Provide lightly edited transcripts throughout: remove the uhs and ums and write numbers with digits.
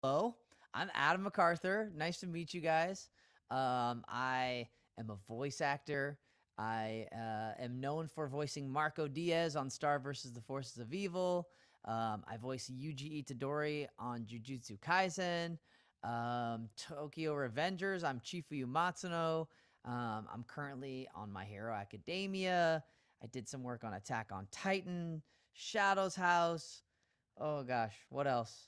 Hello, I'm Adam McArthur. Nice to meet you guys. I am a voice actor. I am known for voicing Marco Diaz on Star vs. the Forces of Evil. I voice Yuji Itadori on Jujutsu Kaisen. Tokyo Revengers, I'm Chifuyu Matsuno. I'm currently on My Hero Academia. I did some work on Attack on Titan, Shadow's House. Oh gosh, what else?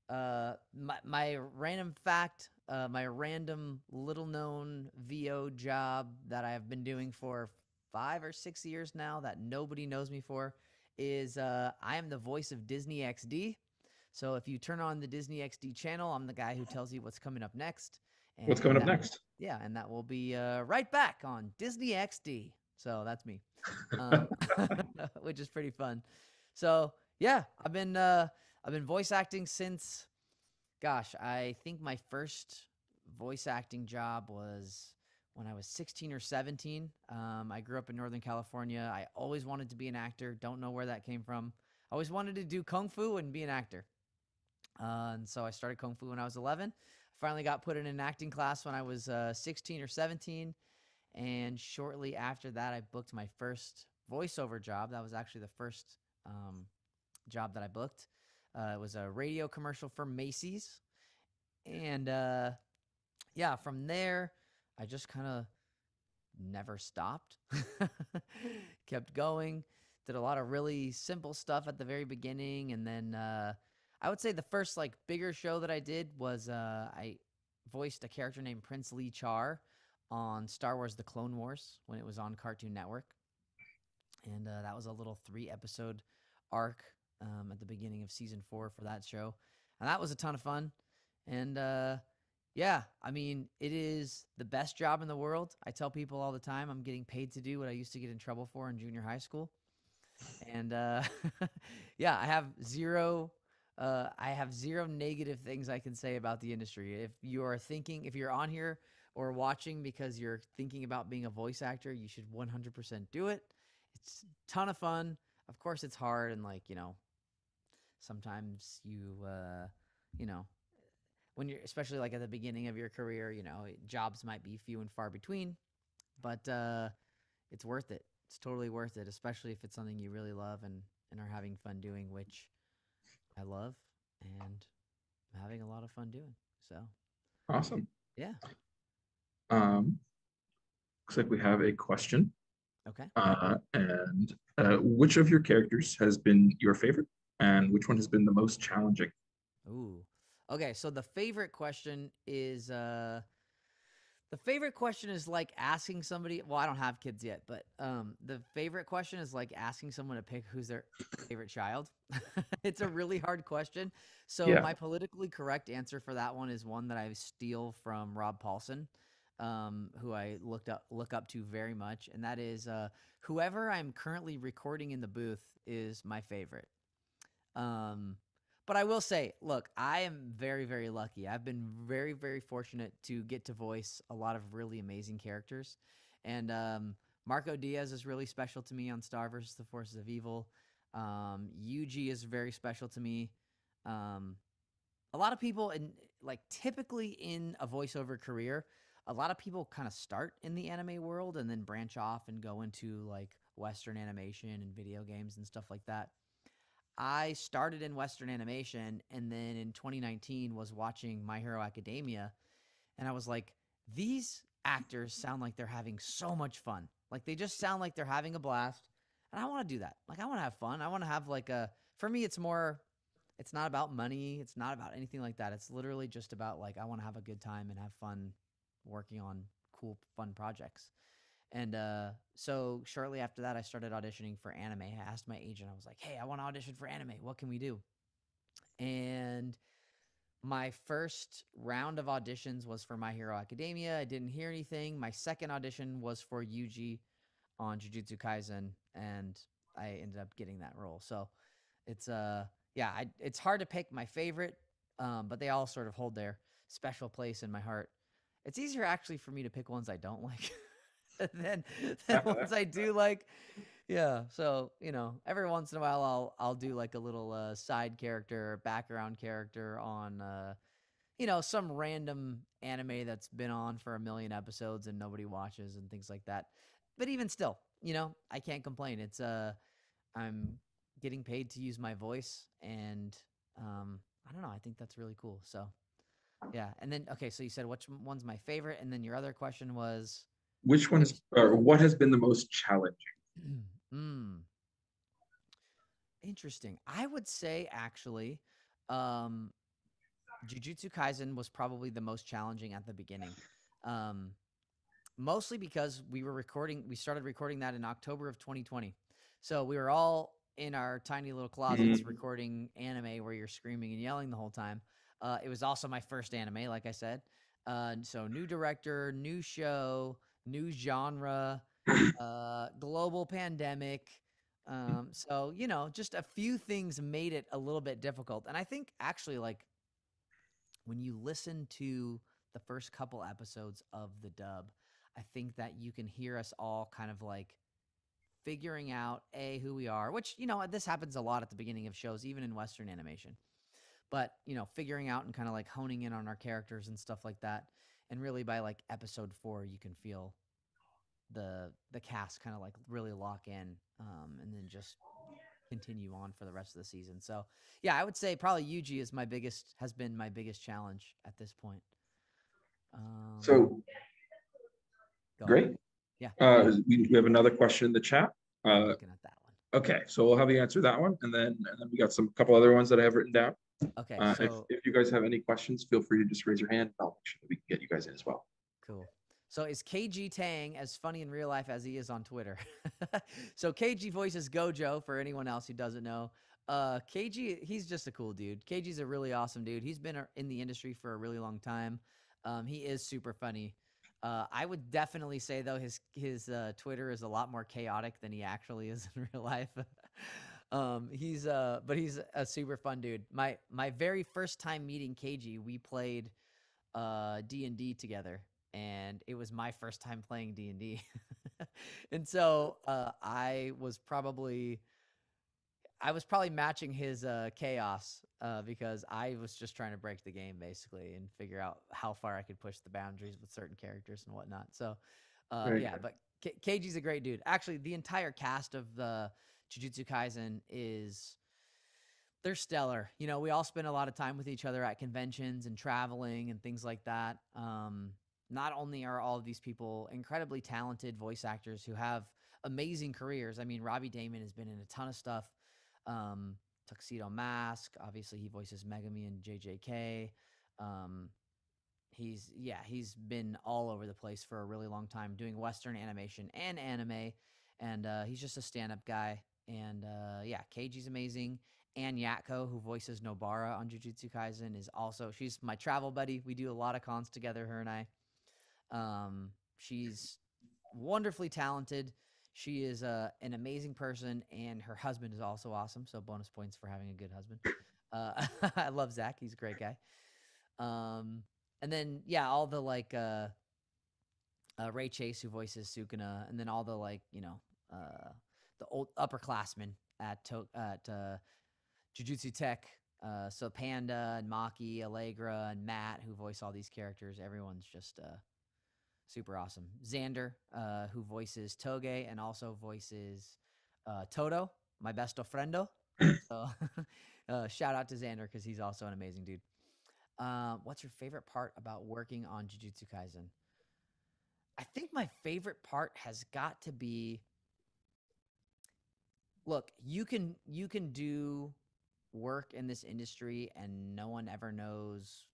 My random fact, my random little known VO job that I've been doing for 5 or 6 years now that nobody knows me for is I am the voice of Disney XD. So if you turn on the Disney XD channel, I'm the guy who tells you what's coming up next, What's and coming up that next? yeah, and that will be right back on Disney XD. So that's me, um, which is pretty fun. So yeah, I've been voice acting since, gosh, I think my first voice acting job was when I was 16 or 17. I grew up in Northern California. I always wanted to be an actor. Don't know where that came from. I always wanted to do kung fu and be an actor. And so I started kung fu when I was 11. Finally got put in an acting class when I was 16 or 17. And shortly after that, I booked my first voiceover job. That was actually the first job that I booked. It was a radio commercial for Macy's. And yeah, from there, I just kind of never stopped. Kept going. Did a lot of really simple stuff at the very beginning, and then I would say the first like bigger show that I did was I voiced a character named Prince Lee Char on Star Wars: The Clone Wars when it was on Cartoon Network, and that was a little 3 episode arc at the beginning of season 4 for that show, and that was a ton of fun. And yeah, I mean, it is the best job in the world. I tell people all the time I'm getting paid to do what I used to get in trouble for in junior high school. And yeah, I have zero negative things I can say about the industry. If you're on here or watching because you're thinking about being a voice actor, you should 100% do it. It's a ton of fun. Of course, it's hard, and like, sometimes you know, when you're, especially like at the beginning of your career, jobs might be few and far between, but it's worth it. It's totally worth it, especially if it's something you really love and are having fun doing, which I love and I'm having a lot of fun doing. So Awesome. yeah. Um, Looks like we have a question. Okay. And which of your characters has been your favorite, and which one has been the most challenging? Ooh. Okay. So the favorite question is like asking somebody. Well, I don't have kids yet, but the favorite question is like asking someone to pick who's their favorite child. It's a really hard question. So Yeah. my politically correct answer for that one is one that I steal from Rob Paulson, who I look up to very much, and that is whoever I'm currently recording in the booth is my favorite. Um, but I will say, look, I am very, very lucky. I've been very, very fortunate to get to voice a lot of really amazing characters. And Marco Diaz is really special to me on Star versus the Forces of Evil. Yuji is very special to me. Um, a lot of people, like typically in a voiceover career, a lot of people kind of start in the anime world and then branch off and go into like Western animation and video games and stuff like that. I started in Western animation and then in 2019 was watching My Hero Academia, and I was like, these actors sound like they're having so much fun. Like they just sound like they're having a blast. And I want to do that. Like I want to have fun. I want to have like for me it's not about money, it's not about anything like that. It's literally just about like I want to have a good time and have fun working on cool fun projects. And so shortly after that, I started auditioning for anime. I asked my agent, I was like, hey, I want to audition for anime. What can we do? And my first round of auditions was for My Hero Academia. I didn't hear anything. My second audition was for Yuji on Jujutsu Kaisen, and I ended up getting that role. So it's yeah, it's hard to pick my favorite, but they all sort of hold their special place in my heart. It's easier actually for me to pick ones I don't like than ones I do like. Yeah, so every once in a while I'll do like a little side character, background character on some random anime that's been on for a million episodes and nobody watches and things like that. But even still, I can't complain. I'm getting paid to use my voice, and I don't know. I think that's really cool. So yeah. And then okay, so you said which one's my favorite, and then your other question was Which which. one's or what has been the most challenging? mm, Interesting. I would say actually, um, Jujutsu Kaisen was probably the most challenging at the beginning. Um, Mostly because we started recording that in October of 2020. So we were all in our tiny little closets Mm. recording anime where you're screaming and yelling the whole time. It was also my first anime, like I said. So new director, new show, new genre, global pandemic. So, just a few things made it a little bit difficult. And I think actually, like, when you listen to the first couple episodes of the dub, I think that you can hear us all kind of like figuring out who we are, which this happens a lot at the beginning of shows, even in Western animation. But figuring out and kind of like honing in on our characters and stuff like that. And really by like episode 4, you can feel the cast kind of like really lock in, and then just continue on for the rest of the season. So yeah, I would say probably Yuji has been my biggest challenge at this point. Um, So Go ahead. great. Yeah, We have another question in the chat. I'm Uh, looking at that one. okay, so we'll have you answer that one, and then we got some couple other ones that I have written down. Okay, If so if you guys have any questions, feel free to just raise your hand. I'll make sure that we can get you guys in as well. cool. So is KG Tang as funny in real life as he is on Twitter? So KG voices Gojo for anyone else who doesn't know. KG, he's just a cool dude. KG's a really awesome dude. He's been in the industry for a really long time. He is super funny. I would definitely say though his Twitter is a lot more chaotic than he actually is in real life. But he's a super fun dude. My very first time meeting KG, we played D&D together, and it was my first time playing D&D. And so I was probably matching his chaos, because I was just trying to break the game basically and figure out how far I could push the boundaries with certain characters and whatnot. So Very yeah, good. but KG's a great dude. Actually, the entire cast of the Jujutsu Kaisen is they're stellar. We all spend a lot of time with each other at conventions and traveling and things like that. Not only are all of these people incredibly talented voice actors who have amazing careers. I mean, Robbie Damon has been in a ton of stuff. Tuxedo Mask, obviously, he voices Megami and JJK. Um, he's been all over the place for a really long time, doing Western animation and anime, and he's just a stand-up guy. And yeah, Keiji's amazing. Ann Yatko, who voices Nobara on Jujutsu Kaisen, she's my travel buddy. We do a lot of cons together, her and I. She's wonderfully talented. She is an amazing person, and her husband is also awesome. So bonus points for having a good husband. I love Zach. He's a great guy. Um, and then yeah, all the like Ray Chase who voices Sukuna, and then all the like the old upperclassmen at Jujutsu Tech. So Panda and Maki, Allegra, and Matt who voice all these characters. Everyone's just super awesome. Xander, who voices Toge and also voices Toto, my best friendo. So shout out to Xander because he's also an amazing dude. What's your favorite part about working on Jujutsu Kaisen? I think my favorite part has got to be, look, you can do work in this industry and no one ever knows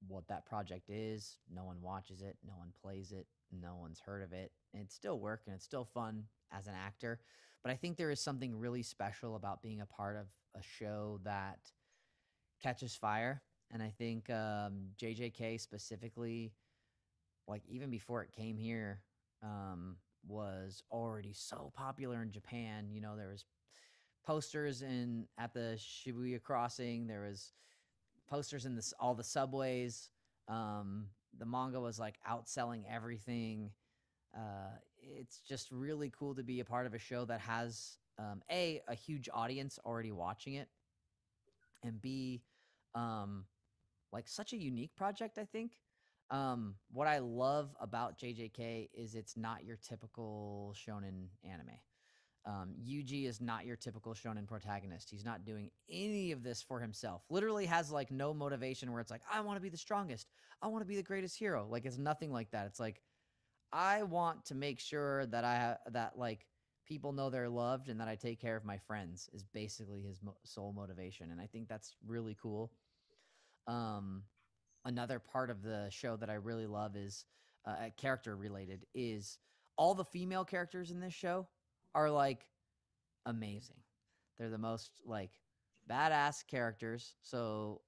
what that project is. No one watches it, no one plays it, no one's heard of it. And it's still work and it's still fun as an actor. But I think there is something really special about being a part of a show that catches fire. And I think JJK specifically, like even before it came here, was already so popular in Japan. There was posters in at the Shibuya crossing. There was posters in all the subways. The manga was like outselling everything. It's just really cool to be a part of a show that has a huge audience already watching it, and b um, like such a unique project, I think. What I love about JJK is it's not your typical shonen anime. Yuji is not your typical shonen protagonist. He's not doing any of this for himself. Literally has like no motivation where it's like, I want to be the strongest. I want to be the greatest hero. Like it's nothing like that. It's like I want to make sure that that like people know they're loved and that I take care of my friends is basically his sole motivation, and I think that's really cool. Um, Another part of the show that I really love is character related is all the female characters in this show are like amazing. They're the most like badass characters, so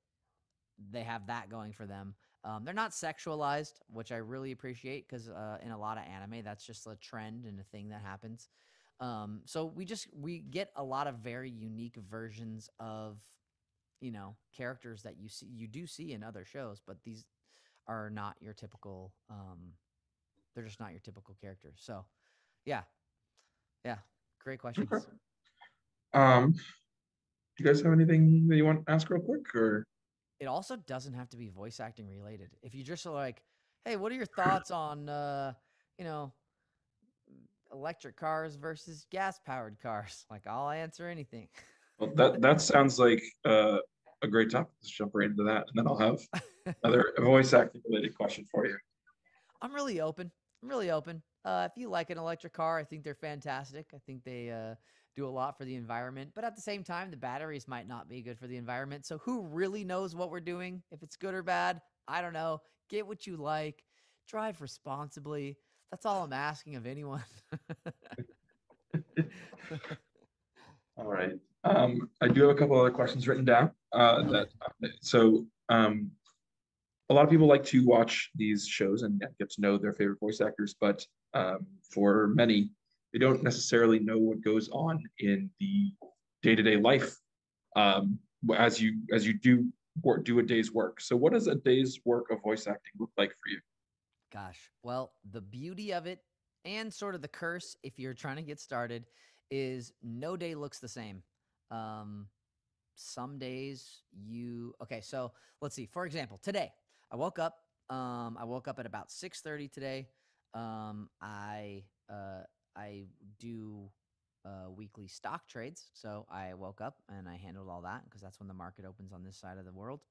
they have that going for them. They're not sexualized, which I really appreciate because in a lot of anime, that's just a trend and a thing that happens. So we get a lot of very unique versions of characters that you do see in other shows, but these are not your typical. They're just not your typical characters. So yeah, yeah, great Okay. questions. Do you guys have anything that you want to ask real quick, or It also doesn't have to be voice acting related. If you just are like, hey, what are your thoughts on you know electric cars versus gas powered cars? Like I'll answer anything. well, that sounds like a great topic. Let's jump right into that, and then I'll have another voice acting related question for you. I'm really open. I'm really open. If you like an electric car, I think they're fantastic. I think they do a lot for the environment. But at the same time, the batteries might not be good for the environment. So who really knows what we're doing? If it's good or bad, I don't know. Get what you like. Drive responsibly. That's all I'm asking of anyone. All right. I do have a couple other questions written down. Okay. That so a lot of people like to watch these shows and get to know their favorite voice actors, but for many, they don't necessarily know what goes on in the day-to-day life um, as you do a day's work. So, what does a day's work of voice acting look like for you? Gosh. Well, the beauty of it and sort of the curse, if you're trying to get started, is no day looks the same. Um, some days okay, so let's see. For example, today I woke up at about 6:30 today. I do weekly stock trades, so I woke up and I handled all that because that's when the market opens on this side of the world.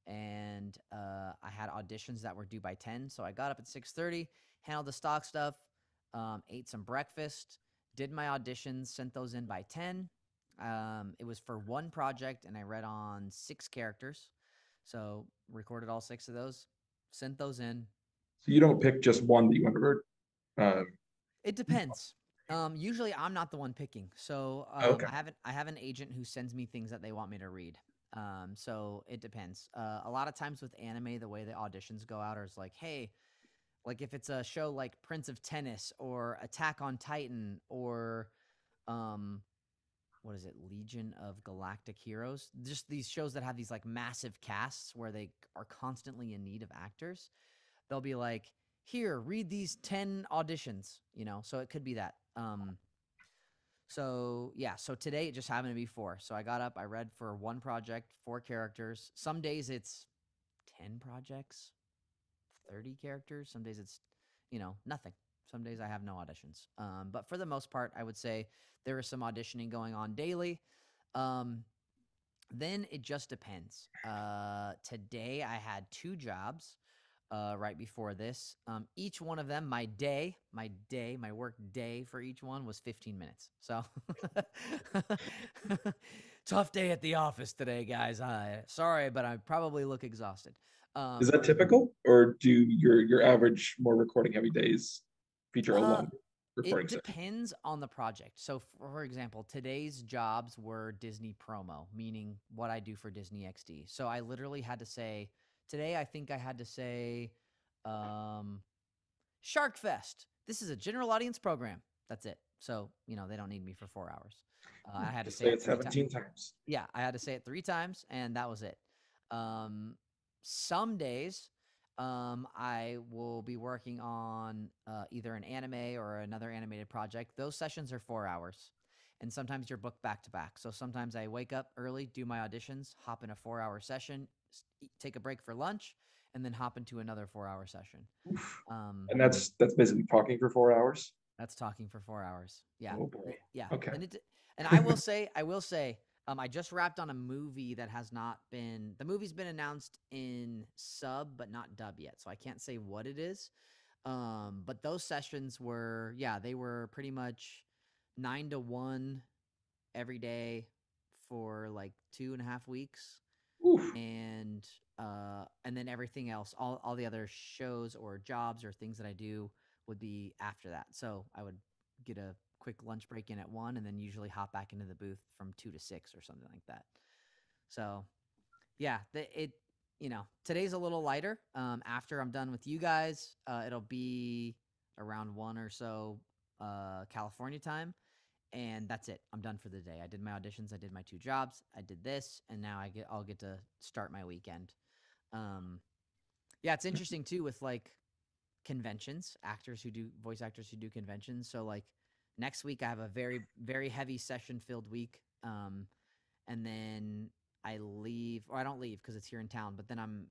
And I had auditions that were due by 10, so I got up at 6:30, handled the stock stuff, ate some breakfast, did my auditions, sent those in by 10. It was for one project, and I read on 6 characters. So recorded all 6 of those, sent those in. So you don't pick just one that you want to read. Um, It depends. Usually I'm not the one picking. So okay. I have an agent who sends me things that they want me to read. So it depends. A lot of times with anime, the way the auditions go out is like, hey, like if it's a show like Prince of Tennis or Attack on Titan or um, what is it, Legion of Galactic Heroes, just these shows that have these like massive casts where they are constantly in need of actors, they'll be like, here, read these 10 auditions, so it could be that. So yeah, so today it just happened to be 4. So I got up, I read for one project, 4 characters. Some days it's 10 projects, 30 characters. Some days it's, nothing. Some days I have no auditions. But for the most part, I would say there is some auditioning going on daily. Um, then it just depends. Today I had 2 jobs right before this. Each one of them, my work day for each one was 15 minutes. So tough day at the office today, guys. Sorry, but I probably look exhausted. Is Um, that typical, or do your average more recording heavy days feature a uh, longer it recording session? depends on the project. So, for example, today's jobs were Disney promo, meaning what I do for Disney XD. So I literally had to say, today I think I had to say, um, Shark Fest. This is a general audience program. That's it. So, they don't need me for 4 hours. I had to Just say say it it 3 times. 17 times. Yeah, I had to say it 3 times, and that was it. Um, some days, I will be working on either an anime or another animated project. Those sessions are 4 hours. and sometimes you're booked back to back. So sometimes I wake up early, do my auditions, hop in a 4 hour session, take a break for lunch, and then hop into another 4 hour session. Oof. Um, And that's basically talking for 4 hours. that's talking for 4 hours. Yeah, Oh boy. yeah, Okay. and I will say, I just wrapped on a movie that has not been. The movie's been announced in sub, but not dub yet, so I can't say what it is. But those sessions were, yeah, they were pretty much 9 to 1 every day for like 2.5 weeks, Oof. and then everything else, all the other shows or jobs or things that I do would be after that. So I would get a quick lunch break in at 1, and then usually hop back into the booth from 2 to 6 or something like that. So yeah, today's a little lighter. After I'm done with you guys, it'll be around 1 or so California time, and that's it. I'm done for the day. I did my auditions, I did my 2 jobs, I did this, and now I'll get to start my weekend. Um, yeah, it's interesting too with like conventions, voice actors who do conventions. So like next week I have a very very heavy session filled week. And then I leave, or I don't leave because it's here in town, but then I'm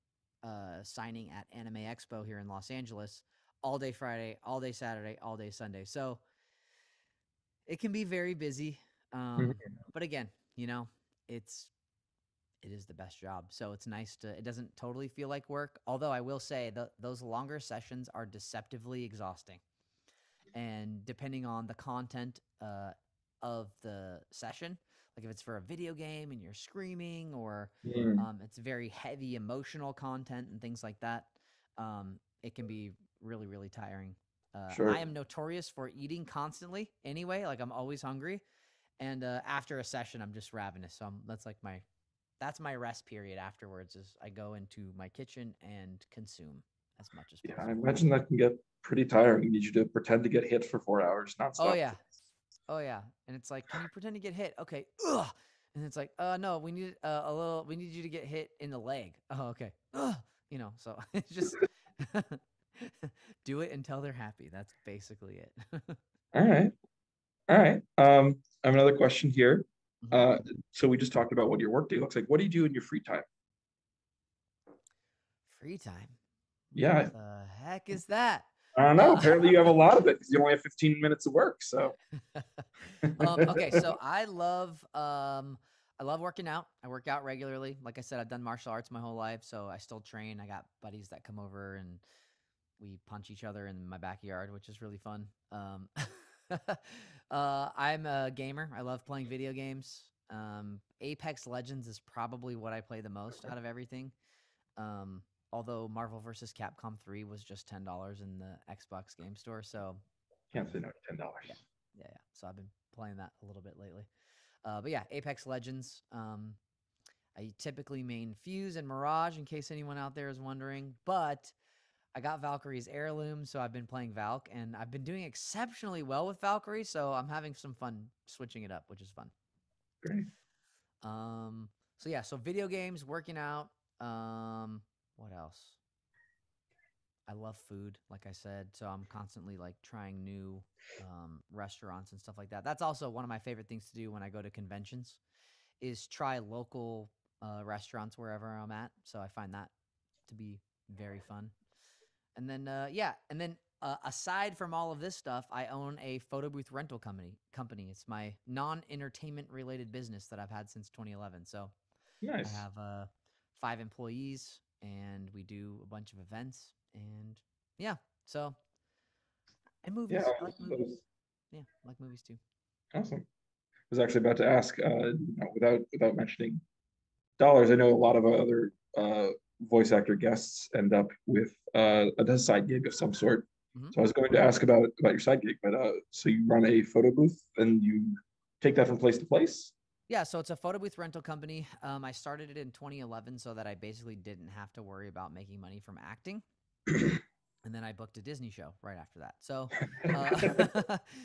signing at Anime Expo here in Los Angeles all day Friday, all day Saturday, all day Sunday. So it can be very busy. Mhm. But again, you know, it's it is the best job. So it's nice to, it doesn't totally feel like work. Although I will say those longer sessions are deceptively exhausting. And depending on the content of the session, like if it's for a video game and you're screaming, or Mm, it's very heavy emotional content and things like that, it can be really really tiring. I sure. am notorious for eating constantly anyway, like I'm always hungry, and after a session I'm just ravenous. So that's my rest period afterwards, is I go into my kitchen and consume as much as Yeah, I possible. imagine that can get pretty tiring. You need you to pretend to get hit for 4 hours Oh nonstop. yeah. Oh yeah. And it's like, can you pretend to get hit? Okay. Ugh. And it's like, no, we need we need you to get hit in the leg. Oh, okay. Ugh. So it's just do it until they're happy. That's basically it. All right. All right. I have another question here. Mhm. Uh, so we just talked about what your workday looks like. What do you do in your free time? Free time. What Yeah, the heck is that? I don't know. Uh, Apparently you have a lot of it because you only have 15 minutes of work. So okay, so I love working out. I work out regularly. Like I said, I've done martial arts my whole life, so I still train. I got buddies that come over and we punch each other in my backyard, which is really fun. I'm a gamer. I love playing video games. Apex Legends is probably what I play the most out of everything. Um, Although Marvel vs. Capcom 3 was just $10 in the Xbox Game Store, so can't say um, no to $10. yeah, yeah. So I've been playing that a little bit lately. But yeah, Apex Legends. I typically main Fuse and Mirage, in case anyone out there is wondering. But I got Valkyrie's heirloom, so I've been playing Valk, and I've been doing exceptionally well with Valkyrie. So I'm having some fun switching it up, which is fun. Great. Um, so yeah, so video games, working out. What else? I love food, like I said, so I'm constantly like trying new restaurants and stuff like that. That's also one of my favorite things to do when I go to conventions, is try local restaurants wherever I'm at. So I find that to be very fun. And then aside from all of this stuff, I own a photo booth rental company. It's my non-entertainment related business that I've had since 2011. So I Nice. have 5 employees, and we do a bunch of events. And yeah, so, and Yeah, movies. I like that movies. was Yeah, I like movies too. awesome. I was actually about to ask, without mentioning dollars, I know a lot of other voice actor guests end up with a side gig of some sort. Hmm. So I was going to ask about your side gig, but so you run a photo booth and you take that from place to place? Yeah, so it's a photo booth rental company. I started it in 2011 so that I basically didn't have to worry about making money from acting. And then I booked a Disney show right after that. So,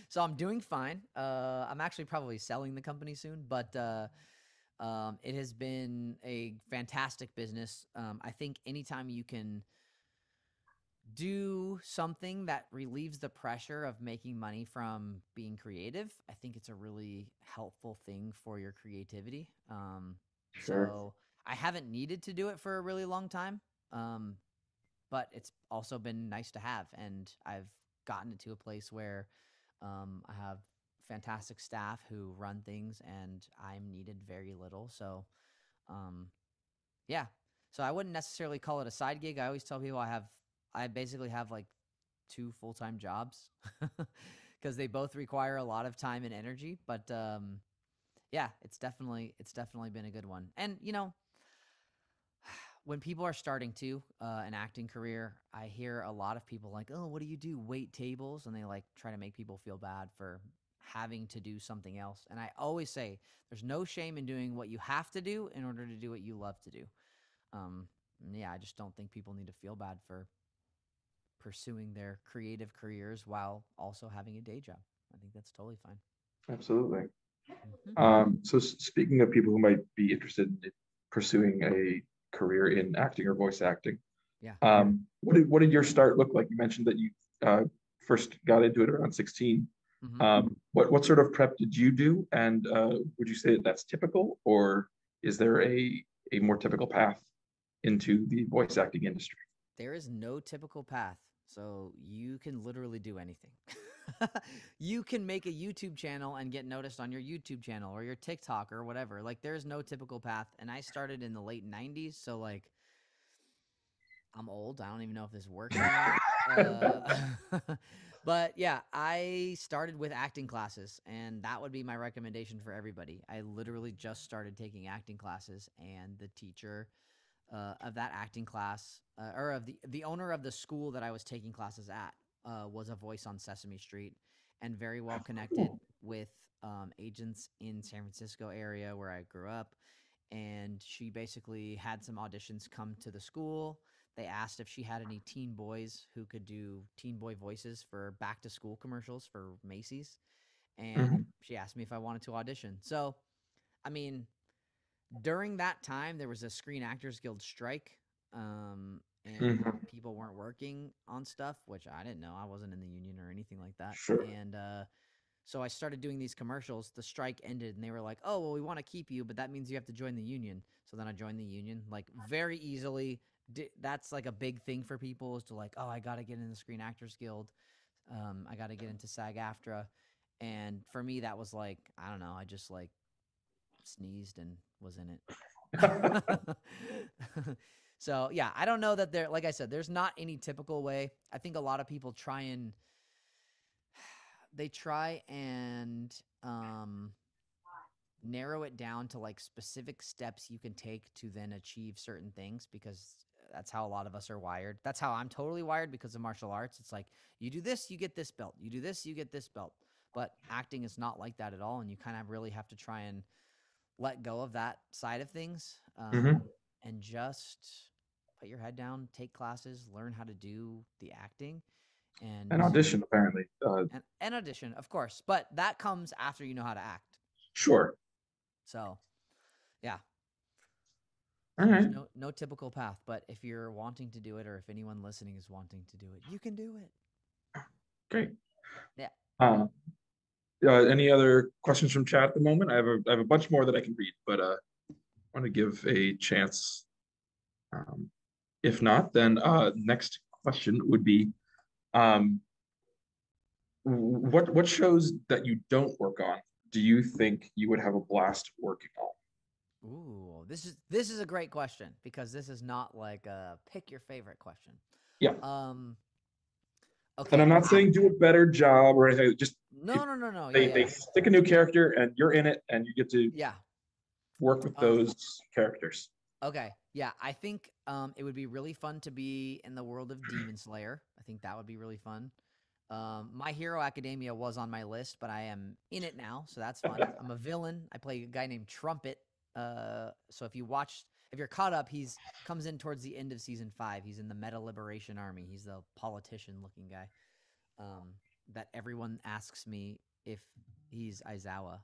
so I'm doing fine. I'm actually probably selling the company soon, but it has been a fantastic business. I think anytime you can do something that relieves the pressure of making money from being creative. I think it's a really helpful thing for your creativity. Sure. So I haven't needed to do it for a really long time, um, but it's also been nice to have. And I've gotten it to a place where I have fantastic staff who run things, and I'm needed very little. So um, yeah. So I wouldn't necessarily call it a side gig. I always tell people I basically have like two full-time jobs because they both require a lot of time and energy. But yeah, it's definitely been a good one. And when people are starting to an acting career, I hear a lot of people like, "Oh, what do you do? Wait tables?" And they like try to make people feel bad for having to do something else. And I always say, there's no shame in doing what you have to do in order to do what you love to do. Um, yeah, I just don't think people need to feel bad for pursuing their creative careers while also having a day job. I think that's totally fine. Absolutely. Hmm. So speaking of people who might be interested in pursuing a career in acting or voice acting, Yeah. what did your start look like? You mentioned that you uh, first got into it around 16. Hmm. What sort of prep did you do, and would you say that that's typical, or is there a more typical path into the voice acting industry? There is no typical path. So you can literally do anything. You can make a YouTube channel and get noticed on your YouTube channel or your TikTok or whatever. Like there's no typical path. And I started in the late 90s. So like I'm old. I don't even know if this works anymore. But yeah, I started with acting classes, and that would be my recommendation for everybody. I literally just started taking acting classes, and the teacher of that acting class, or of the owner of the school that I was taking classes at, was a voice on Sesame Street, and very well connected Cool. with agents in San Francisco area where I grew up. And she basically had some auditions come to the school. They asked if she had any teen boys who could do teen boy voices for back to school commercials for Macy's. And Mhm, she asked me if I wanted to audition. So, I mean, during that time, there was a Screen Actors Guild strike, and mhm. people weren't working on stuff, which I didn't know. I wasn't in the union or anything like that. Sure. And so I started doing these commercials. The strike ended, and they were like, "Oh, well, we want to keep you, but that means you have to join the union." So then I joined the union, like very easily. That's like a big thing for people is to like, "Oh, I got to get in the Screen Actors Guild. I got to get into SAG-AFTRA." And for me, that was like, I don't know. I just like sneezed and was in it. So yeah, I don't know that there. Like I said, there's not any typical way. I think a lot of people try and narrow it down to like specific steps you can take to then achieve certain things because that's how a lot of us are wired. That's how I'm totally wired because of martial arts. It's like you do this, you get this belt. You do this, you get this belt. But acting is not like that at all, and you kind of really have to try and let go of that side of things, Hmm. and just put your head down, take classes, learn how to do the acting, An and audition, apparently. and audition, of course. But that comes after you know how to act. Sure. So yeah, All so there's right. no typical path. But if you're wanting to do it, or if anyone listening is wanting to do it, you can do it. Great. Yeah. Uh, any other questions from chat at the moment? I have a bunch more that I can read, but I want to give a chance. Um, if not, then next question would be, um, what shows that you don't work on do you think you would have a blast working on? Ooh, this is a great question because this is not like a pick your favorite question. Yeah, Um. and I'm Okay. not saying do a better job or anything. Just if No, no, no, no. Yeah, they yeah, they yeah. stick a new character and you're in it and you get to Yeah. work with Um. those characters. Okay. Yeah, I think it would be really fun to be in the world of Demon Slayer. I think that would be really fun. My Hero Academia was on my list, but I am in it now, so that's fun. I'm a villain. I play a guy named Trumpet. So if you're caught up, he's comes in towards the end of season 5. He's in the Meta Liberation Army. He's the politician-looking guy. Um, that everyone asks me if he's Aizawa.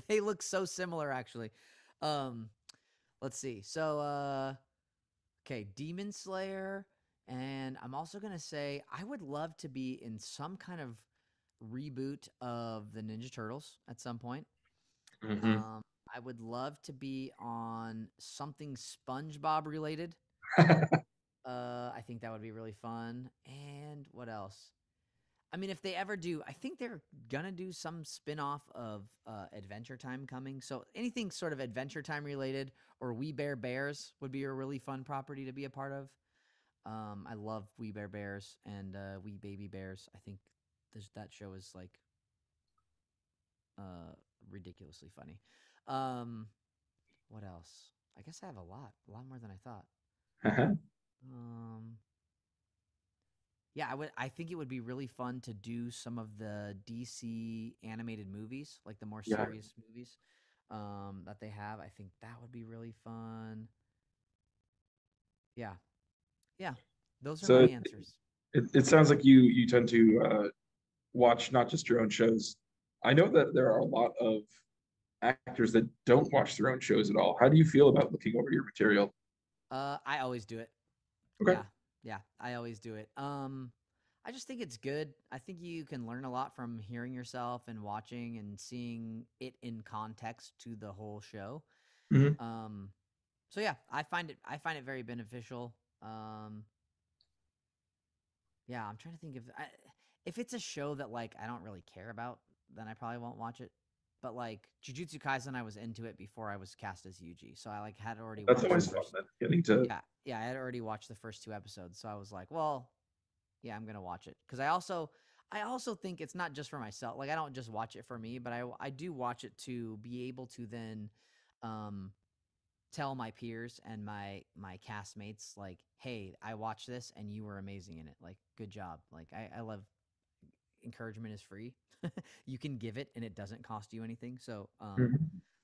They look so similar, actually. Um, let's see. So, okay, Demon Slayer. And I'm also going to say I would love to be in some kind of reboot of the Ninja Turtles at some point. Hmm. Um, I would love to be on something SpongeBob related. I think that would be really fun. And what else? I mean, if they ever do, I think they're gonna do some spin-off of Adventure Time coming. So anything sort of Adventure Time related or We Bear Bears would be a really fun property to be a part of. I love We Bear Bears and We Baby Bears. I think that show is like uh, ridiculously funny. Um, what else? I guess I have a lot more than I thought. Um, yeah, I would. I think it would be really fun to do some of the DC animated movies, like the more Yeah. serious movies that they have. I think that would be really fun. Yeah, yeah. Those are So my it, answers. it sounds like you tend to watch not just your own shows. I know that there are a lot of actors that don't watch their own shows at all. How do you feel about looking over your material? I always do it. Okay. Yeah, yeah. I always do it. I just think it's good. I think you can learn a lot from hearing yourself and watching and seeing it in context to the whole show. Hmm. Um, so yeah, I find it very beneficial. Um, yeah, I'm trying to think if it's a show that like I don't really care about, then I probably won't watch it. But like Jujutsu Kaisen, I was into it before I was cast as Yuji, so I like had already That's watched the always fun first. then, getting to. Yeah, I had already watched the first two episodes, so I was like, well, yeah, I'm gonna watch it because I also think it's not just for myself. Like I don't just watch it for me, but I do watch it to be able to then um tell my peers and my castmates like, hey, I watched this and you were amazing in it. Like, good job. Like I love encouragement is free. You can give it and it doesn't cost you anything. So Mhm.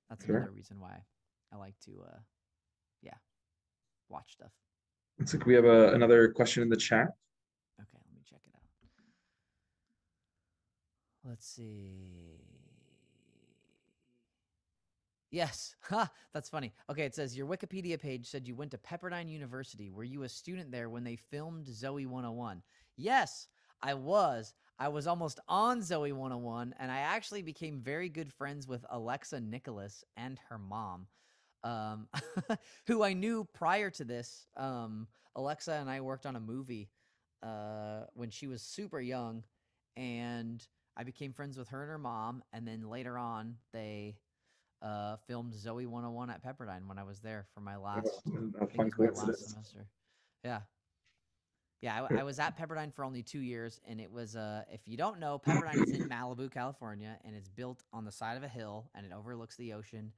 that's Sure. another reason why I like to yeah, watch stuff. Looks like we have another question in the chat. Okay, let me check it out. Let's see. Yes. Ha, that's funny. Okay, it says your Wikipedia page said you went to Pepperdine University. Were you a student there when they filmed Zoe 101? Yes, I was. I was almost on Zoe 101, and I actually became very good friends with Alexa Nicholas and her mom, um, who I knew prior to this. Alexa and I worked on a movie when she was super young, and I became friends with her and her mom. And then later on, they filmed Zoe 101 at Pepperdine when I was there for my last, Isn't that a I think it fun was my last coincidence? semester. Yeah. Yeah, I was at Pepperdine for only 2 years, and it was if you don't know, Pepperdine is in Malibu, California, and it's built on the side of a hill, and it overlooks the ocean,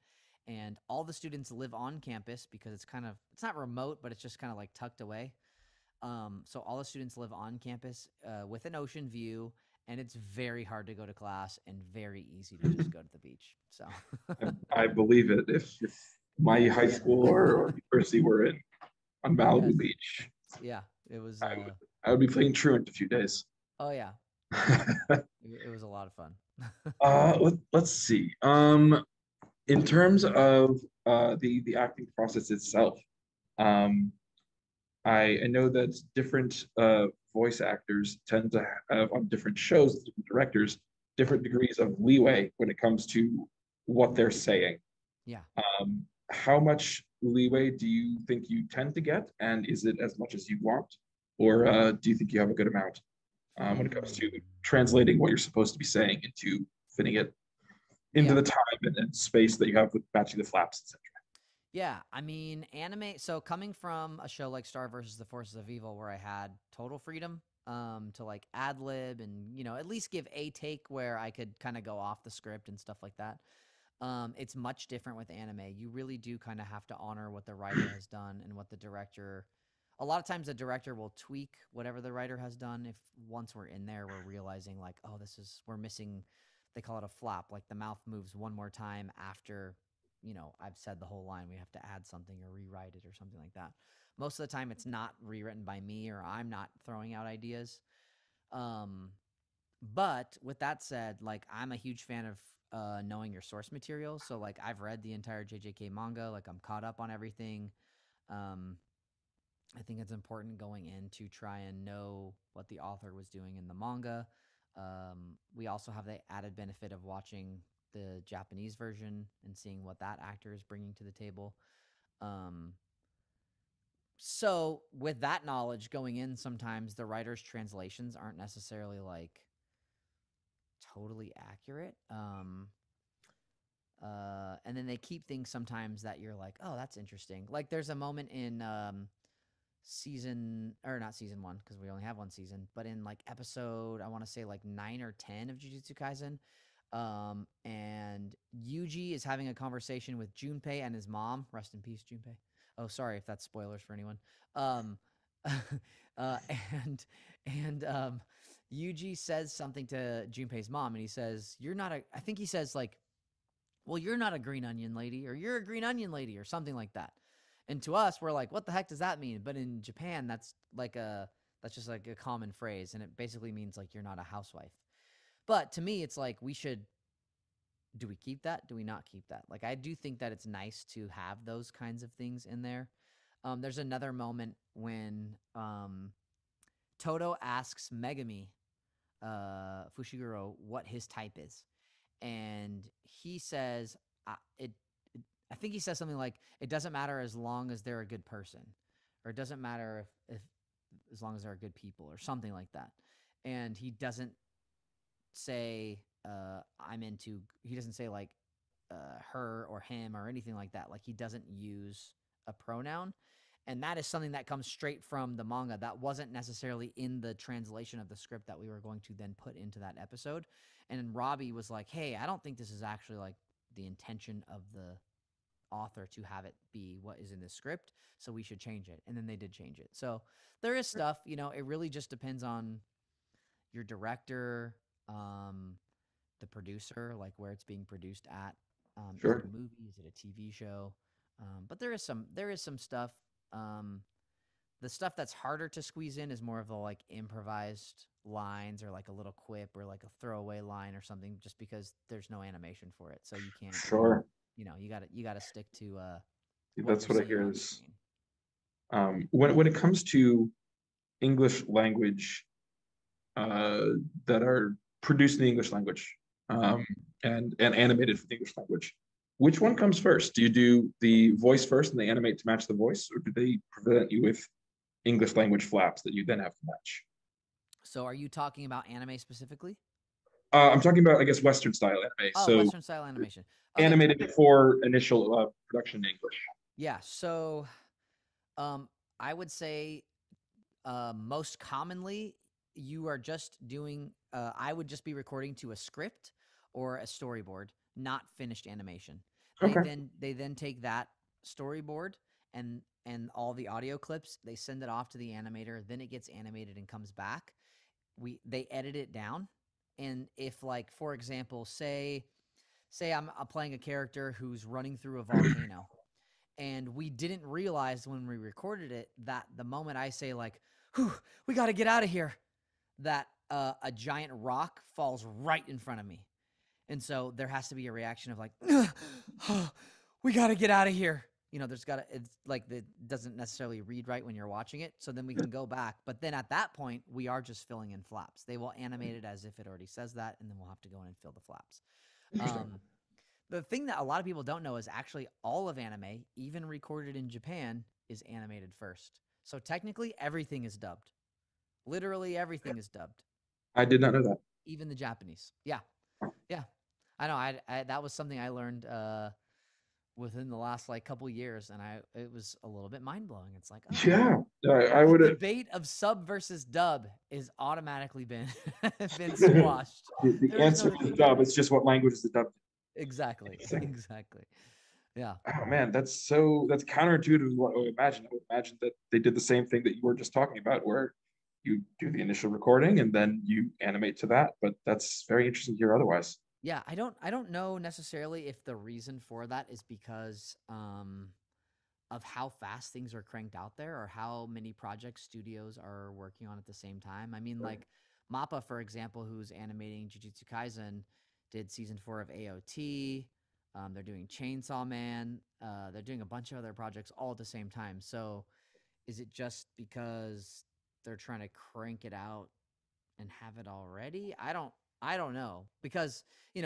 and all the students live on campus because it's not remote, but it's just kind of like tucked away. So all the students live on campus with an ocean view, and it's very hard to go to class and very easy to just go to the beach. So I believe it. If my high yes, school or university were in on yes, Malibu Beach, yeah, it was. I would I would be playing truant a few days. Oh yeah, yeah, it was a lot of fun. Let's see. In terms of the acting process itself, um, I know that different voice actors tend to have on different shows, different directors, different degrees of leeway when it comes to what they're saying. Yeah. How much leeway do you think you tend to get, and is it as much as you want, or do you think you have a good amount when it comes to Hmm. translating what you're supposed to be saying into fitting it into Yeah. the time and space that you have with matching the flaps, etc. Yeah, I mean, anime. So coming from a show like Star versus the Forces of Evil, where I had total freedom to like ad lib and at least give a take where I could kind of go off the script and stuff like that. It's much different with anime. You really do kind of have to honor what the writer has done and what the director. A lot of times, the director will tweak whatever the writer has done. If once we're in there, we're realizing like, oh, we're missing. They call it a flop. Like the mouth moves one more time after I've said the whole line. We have to add something or rewrite it or something like that. Most of the time, it's not rewritten by me or I'm not throwing out ideas. Um, but with that said, like I'm a huge fan of knowing your source material. So like I've read the entire JJK manga, like I'm caught up on everything. Um, I think it's important going in to try and know what the author was doing in the manga. We also have the added benefit of watching the Japanese version and seeing what that actor is bringing to the table. Um, so, with that knowledge going in, sometimes the writer's translations aren't necessarily like totally accurate. And then they keep things sometimes that you're like, oh, that's interesting. Like there's a moment in season or not season one because we only have one season, but in like episode I want to say like 9 or 10 of Jujutsu Kaisen, and Yuji is having a conversation with Junpei and his mom. Rest in peace, Junpei. Oh, sorry if that's spoilers for anyone. Um, uh, and and Yuji says something to Junpei's mom, and he says, "You're not a." I think he says like, well, you're not a green onion lady, or you're a green onion lady, or something like that. And to us, we're like, what the heck does that mean? But in Japan, that's just like a common phrase, and it basically means like you're not a housewife. But to me, it's like we should do we keep that? Do we not keep that? Like I do think that it's nice to have those kinds of things in there. There's another moment when Toto asks Megami Fushiguro what his type is, and he says I think he says something like it doesn't matter as long as they're a good person, or it doesn't matter if as long as they're good people or something like that. And he doesn't say I'm into. He doesn't say like her or him or anything like that. Like he doesn't use a pronoun. And that is something that comes straight from the manga that wasn't necessarily in the translation of the script that we were going to then put into that episode. And Robbie was like, hey, I don't think this is actually like the intention of the author to have it be what is in the script. So we should change it. And then they did change it. So there is stuff, it really just depends on your director, the producer, like where it's being produced at. Is it a Sure. movie? Is it a TV show? But there is some stuff. Um, the stuff that's harder to squeeze in is more of the like improvised lines or like a little quip or like a throwaway line or something, just because there's no animation for it, so you can't. Sure. You got to stick to what That's you're what I seeing hear on is screen. when it comes to English language that are produced in the English language um, and animated for the English language. Which one comes first? Do you do the voice first and they animate to match the voice, or do they present you with English language flaps that you then have to match? So, are you talking about anime specifically? I'm talking about, I guess, Western style anime. Oh, So Western style animation. Okay, animated for initial production in English. yeah. So, um, I would say most commonly you are just doing. I would just be recording to a script or a storyboard, not finished animation. They Okay. then they then take that storyboard and all the audio clips. They send it off to the animator. Then it gets animated and comes back. They edit it down, and if like for example, say I'm playing a character who's running through a volcano, and we didn't realize when we recorded it that the moment I say like, "Whew, we got to get out of here," that a giant rock falls right in front of me, and so there has to be a reaction of like, "We got to get out of here." There's got to it's like it doesn't necessarily read right when you're watching it, so then we can go back. But then at that point, we are just filling in flaps. They will animate it as if it already says that, and then we'll have to go in and fill the flaps. Interesting. Um, the thing that a lot of people don't know is actually all of anime, even recorded in Japan, is animated first. So technically, everything is dubbed. Literally everything is dubbed, I did not know that. even the Japanese. Yeah, yeah. I know. That was something I learned within the last like couple years, and it was a little bit mind blowing. It's like, oh, Yeah, I the would. debate of sub versus dub is automatically been been squashed. The There is no answer is debate. dub. It's just what language is the dub. Exactly, Interesting. exactly. Yeah. Oh man, that's counterintuitive to what I would imagine. I would imagine that they did the same thing that you were just talking about, where you do the initial recording and then you animate to that. But that's very interesting to hear otherwise. Yeah, I don't know necessarily if the reason for that is because of how fast things are cranked out there or how many projects studios are working on at the same time. I mean, like Mappa, for example, who's animating Jujutsu Kaisen, did season 4 of AOT. They're doing Chainsaw Man. They're doing a bunch of other projects all at the same time. So Is it just because they're trying to crank it out and have it already? I don't know because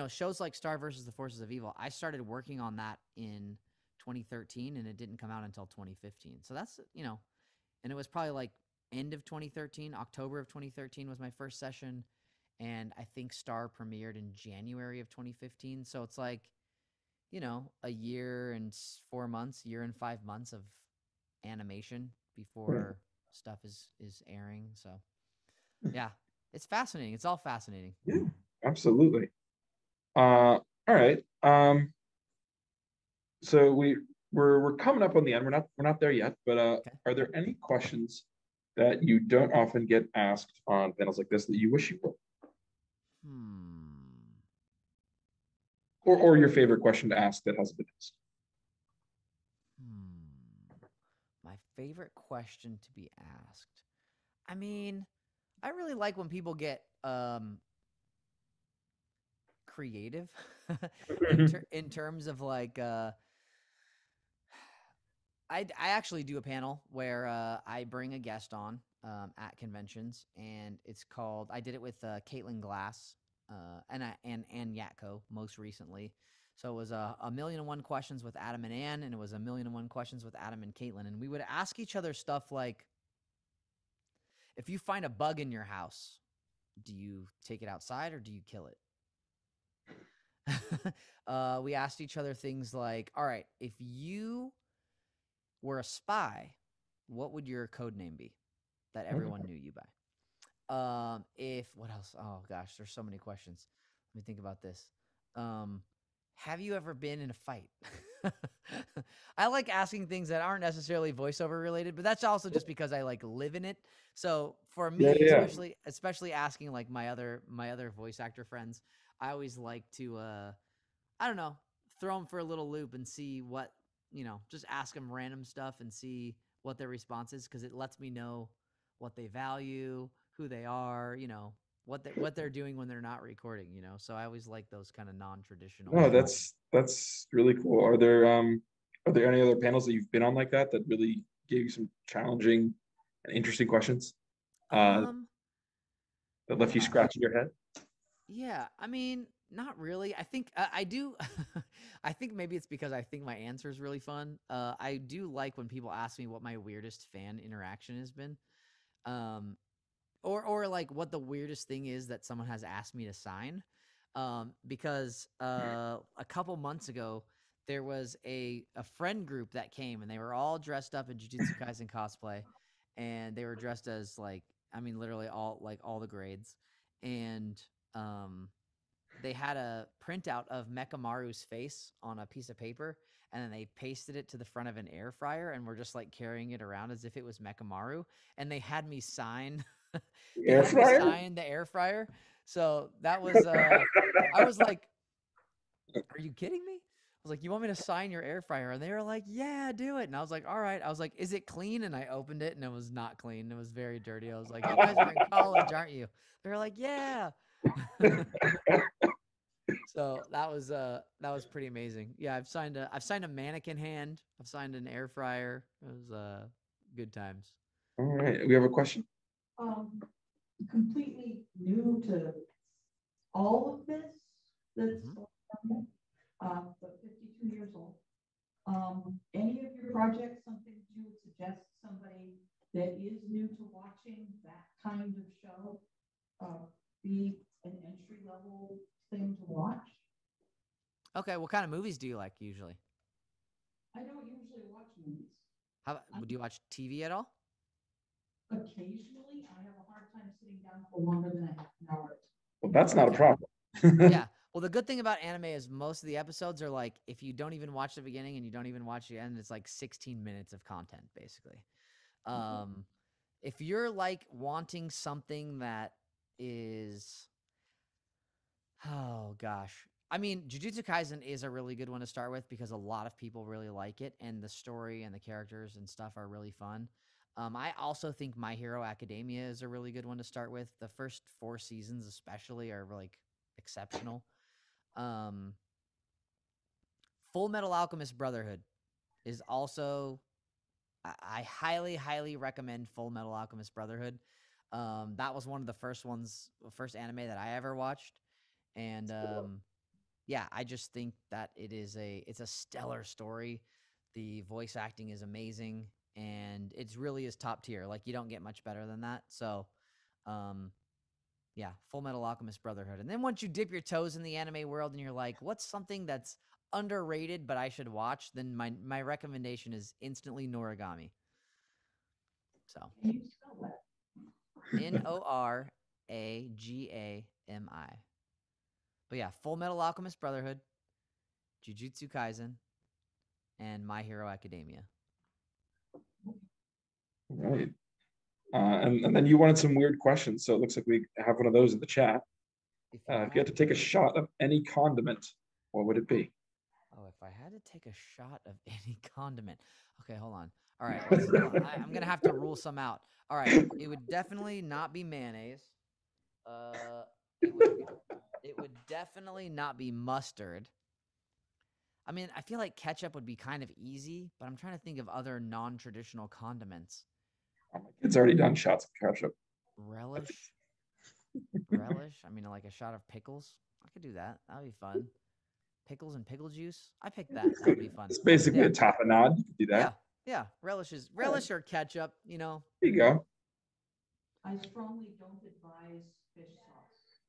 shows like Star versus the Forces of Evil. I started working on that in 2013 and it didn't come out until 2015. So that's and it was probably like end of 2013, October of 2013 was my first session, and I think Star premiered in January of 2015. So it's like a year and 4 months, year and 5 months of animation Right. before stuff is airing. So yeah, it's fascinating. It's all fascinating. Yeah, absolutely. All right. So we're coming up on the end. We're not there yet, but Okay. are there any questions that you don't often get asked on panels like this that you wish you were, Hmm. or your favorite question to ask that hasn't been asked? Hmm. My favorite question to be asked. I mean, I really like when people get creative in terms of like I actually do a panel where I bring a guest on at conventions, and it's called. I did it with Caitlin Glass and Yatko most recently. So it was a million and one questions with Adam and Ann, and it was a million and one questions with Adam and Caitlin, and we would ask each other stuff like, if you find a bug in your house, do you take it outside or do you kill it? We asked each other things like, all right, if you were a spy, what would your code name be that everyone knew you by? If what else? Oh gosh, there's so many questions. Let me think about this. Um, have you ever been in a fight? I like asking things that aren't necessarily voiceover related, but that's also just because I like live in it. So for Yeah, me, yeah. especially asking like my other voice actor friends, I always like to I don't know, throw them for a little loop and see what, just ask them random stuff and see what their response is because it lets me know what they value, who they are, what they're doing when they're not recording. So I always like those kind of No, non-traditional. that's really cool. Are there any other panels that you've been on like that that really gave you some challenging and interesting questions Um, that left you gosh, scratching your head? yeah. I mean, not really. I think I do. I think maybe it's because I think my answer is really fun. I do like when people ask me what my weirdest fan interaction has been. Um, or like what the weirdest thing is that someone has asked me to sign. Because a couple months ago there was a friend group that came and they were all dressed up in Jujutsu Kaisen cosplay, and they were dressed as like, I mean, literally all the grades, and um they had a printout of Mekamaru's face on a piece of paper, and then they pasted it to the front of an air fryer and were just like carrying it around as if it was Mekamaru. And they had me sign they Air had me fryer? sign the air fryer. So that was I was like, "Are you kidding me?" I was like, "You want me to sign your air fryer?" And they were like, "Yeah, do it." And I was like, "All right." I was like, "Is it clean?" And I opened it and it was not clean. It was very dirty. I was like, "You guys are in college, aren't you?" They were like, "Yeah." So that was pretty amazing. Yeah, I've signed a mannequin hand. I've signed an air fryer. It was good times. All right, we have a question. um, completely new to all of this that's Hmm. going on, but 52 years old. Any of your projects something you would suggest somebody that is new to watching that kind of show be an entry level thing to watch? Okay, what kind of movies do you like usually? I don't usually watch movies. How do you watch TV at all? Occasionally, I have a hard time sitting down for longer than a half an hour. Well, that's not a Okay. problem. Yeah. Well, the good thing about anime is most of the episodes are like, if you don't even watch the beginning and you don't even watch the end, it's like 16 minutes of content basically. Um, if you're like wanting something that is, oh gosh, I mean, Jujutsu Kaisen is a really good one to start with because a lot of people really like it, and the story and the characters and stuff are really fun. I also think My Hero Academia is a really good one to start with. The first 4 seasons, especially, are like exceptional. Um, Full Metal Alchemist Brotherhood is also, I highly, highly recommend Full Metal Alchemist Brotherhood. That was one of the first anime that I ever watched, and yeah, I just think that it's a stellar story. The voice acting is amazing, and it's really is top tier. Like you don't get much better than that. So, um, yeah, Full Metal Alchemist Brotherhood. And then once you dip your toes in the anime world and you're like, what's something that's underrated but I should watch? Then my recommendation is instantly Noragami. So Can you spell that? Noragami. But yeah, Full Metal Alchemist Brotherhood, Jujutsu Kaisen, and My Hero Academia. Right. And then you wanted some weird questions, so it looks like we have one of those in the chat. If you had to take a shot of any condiment, what would it be? Oh, if I had to take a shot of any condiment. Okay, hold on. All right, I'm gonna have to rule some out. All right, it would definitely not be mayonnaise. Uh, it would it would definitely not be mustard. I mean, I feel like ketchup would be kind of easy, but I'm trying to think of other non-traditional condiments. Oh, my kid's already done shots of ketchup. Relish, relish. I mean, like a shot of pickles. I could do that. That'd be fun. Pickles and pickle juice. I picked that. That would be fun. It's basically Yeah, a tapenade. You could do that. yeah, yeah. Relish or ketchup. You know. There you go. I strongly don't advise fish sauce.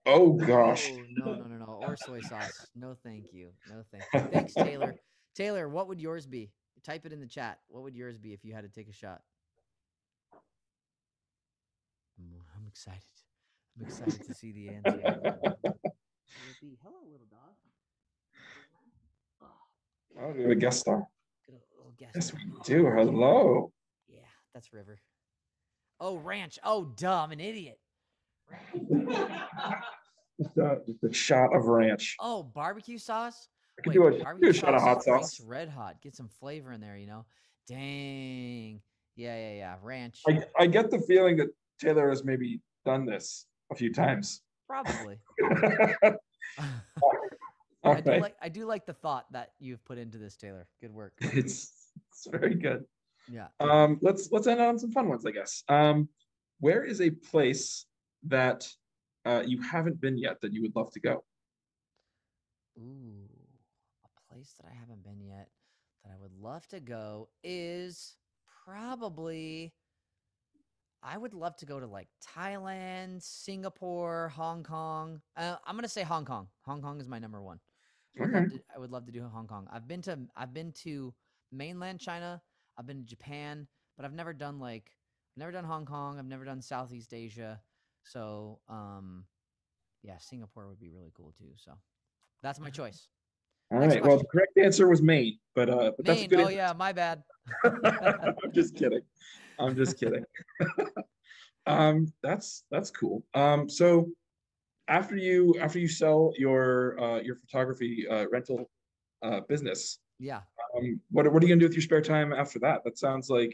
Oh gosh. Oh no. Or soy sauce. No, thank you. No, thank you. Thanks, Taylor. Taylor, what would yours be? Type it in the chat. What would yours be if you had to take a shot? I'm excited. I'm excited to see the answer. Will it be hello, little dog? Oh, we have a guest star. Get a little guest. Yes, we do. Hello. Yeah, that's River. Oh, ranch. Oh, duh, I'm an idiot. Just a shot of ranch. Oh, barbecue sauce. I could Wait, do barbecue a shot of sauce hot is Frank's sauce. Red Hot. Get some flavor in there, you know. Dang. Yeah. Ranch. I get the feeling that Taylor has maybe done this a few times. Probably. All I do right. like I do like the thought that you've put into this, Taylor. Good work. It's very good. Yeah. Let's end on some fun ones, I guess. Where is a place that you haven't been yet that you would love to go? Ooh, a place that I haven't been yet that I would love to go is probably I would love to go to like Thailand, Singapore, Hong Kong. I'm gonna say Hong Kong. Hong Kong is my number one. Okay. I would love to do Hong Kong. I've been to mainland China. I've been to Japan, but I've never done Hong Kong. I've never done Southeast Asia. So yeah, Singapore would be really cool too. So that's my choice. All Next right. Well, the question. correct answer was Maine, but that's a Maine. good Oh answer. yeah, my bad. I'm just kidding. I'm just kidding. That's cool. So after you sell your photography rental business, Yeah. what are you gonna do with your spare time after that? Sounds like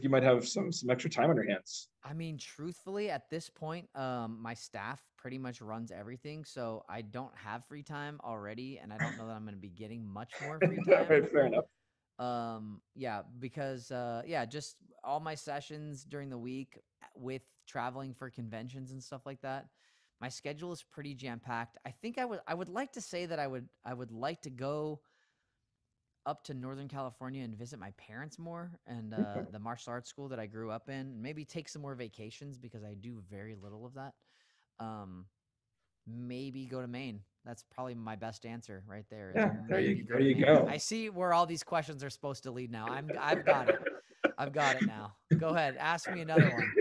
you might have some extra time on your hands. I mean, truthfully, at this point, my staff pretty much runs everything, so I don't have free time already, and I don't know that I'm going to be getting much more free All time. right, fair enough. Yeah, because yeah, just all my sessions during the week with traveling for conventions and stuff like that. My schedule is pretty jam packed. I think I would like to say that I would like to go up to Northern California and visit my parents more and Okay. the martial arts school that I grew up in. Maybe take some more vacations because I do very little of that. Um, maybe go to Maine. That's probably my best answer right there. Is Yeah, maybe go there to you Maine. go. I see where all these questions are supposed to lead now. I've got it. I've got it now. Go ahead, ask me another one.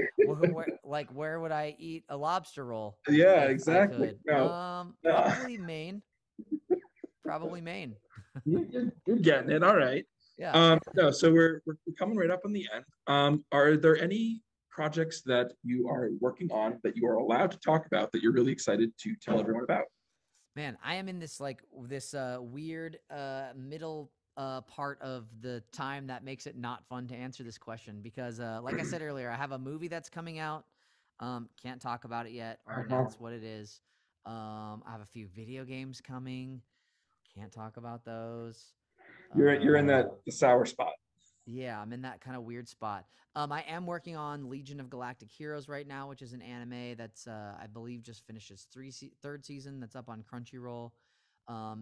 Where would I eat a lobster roll Yeah, if I exactly. could? No, no. Probably Maine. Probably Maine. You're getting it. All right. Yeah. No, so we're coming right up on the end. Are there any projects that you are working on that you are allowed to talk about that you're really excited to tell everyone about? Man, I am in this weird middle part of the time that makes it not fun to answer this question because like I said earlier, I have a movie that's coming out. Can't talk about it yet or Uh-huh. announce what it is. I have a few video games coming. Can't talk about those. You're in Um, the sour spot. Yeah, I'm in that kind of weird spot. I am working on Legion of Galactic Heroes right now, which is an anime that's I believe just finished its third season. That's up on Crunchyroll.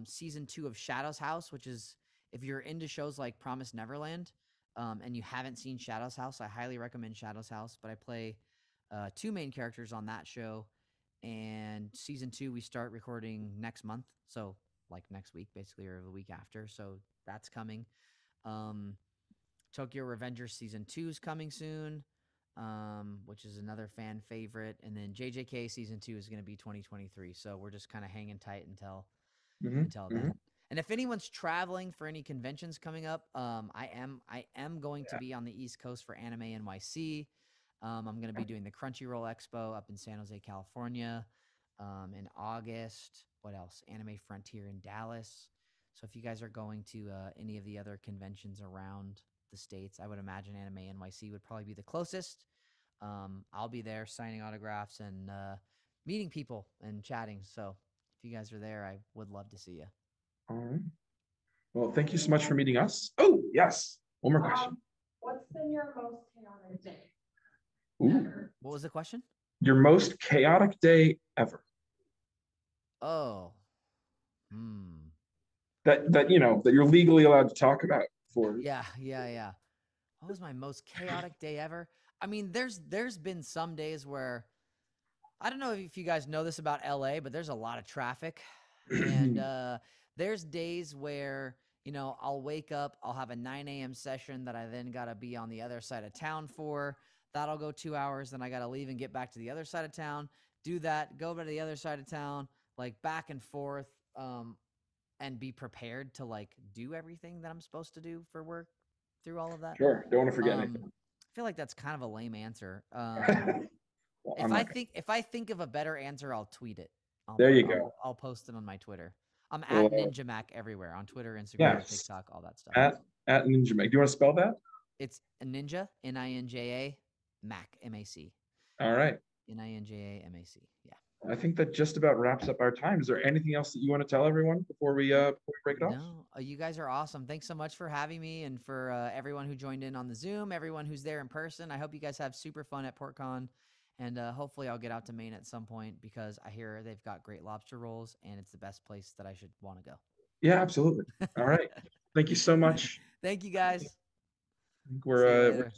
Season 2 of Shadow's House, which is if you're into shows like Promise Neverland, and you haven't seen Shadow's House, I highly recommend Shadow's House. But I play two main characters on that show, and season 2 we start recording next month, so like next week basically, or the week after. So that's coming. Um, Tokyo Revengers season 2 is coming soon, which is another fan favorite. And then JJK season 2 is going to be 2023. So we're just kind of hanging tight until Hmm. then. And if anyone's traveling for any conventions coming up, I am going to be on the East Coast for Anime NYC. I'm going to be doing the Crunchyroll Expo up in San Jose, California, in August. What else? Anime Frontier in Dallas. So if you guys are going to any of the other conventions around the states, I would imagine Anime NYC would probably be the closest. I'll be there signing autographs and meeting people and chatting. So if you guys are there, I would love to see you. All right. Well, thank you so much for meeting us. Oh, yes. One more question. What's been your most chaotic day Ooh, ever? What was the question? your most chaotic day ever. Oh, hmm. That that you're legally allowed to talk about for. Yeah. What was my most chaotic day ever? I mean, there's been some days where I don't know if you guys know this about LA, but there's a lot of traffic. And there's days where, I'll wake up, I'll have a 9 a.m. session that I then got to be on the other side of town for. That'll go 2 hours. Then I got to leave and get back to the other side of town, do that, go to the other side of town, like back and forth, and be prepared to like do everything that I'm supposed to do for work through all of that. Sure, don't want to forget I anything. feel like that's kind of a lame answer. Well, If I'm I not think if I think of a better answer, I'll tweet it. there you go. I'll post it on my Twitter. I'm Well, at Ninja Mac everywhere on Twitter, Instagram, yes, TikTok, all that stuff. at Ninja Meg. Do you want to spell that? It's a Ninja Ninja Mac MAC All right. NINJA MAC. Yeah. I think that just about wraps up our time. Is there anything else that you want to tell everyone before we break it off? No, you guys are awesome. Thanks so much for having me, and for everyone who joined in on the Zoom, everyone who's there in person. I hope you guys have super fun at PortCon, and hopefully I'll get out to Maine at some point because I hear they've got great lobster rolls, and it's the best place that I should want to go. Yeah, absolutely. All right. Thank you so much. Thank you guys. I think See you we're later.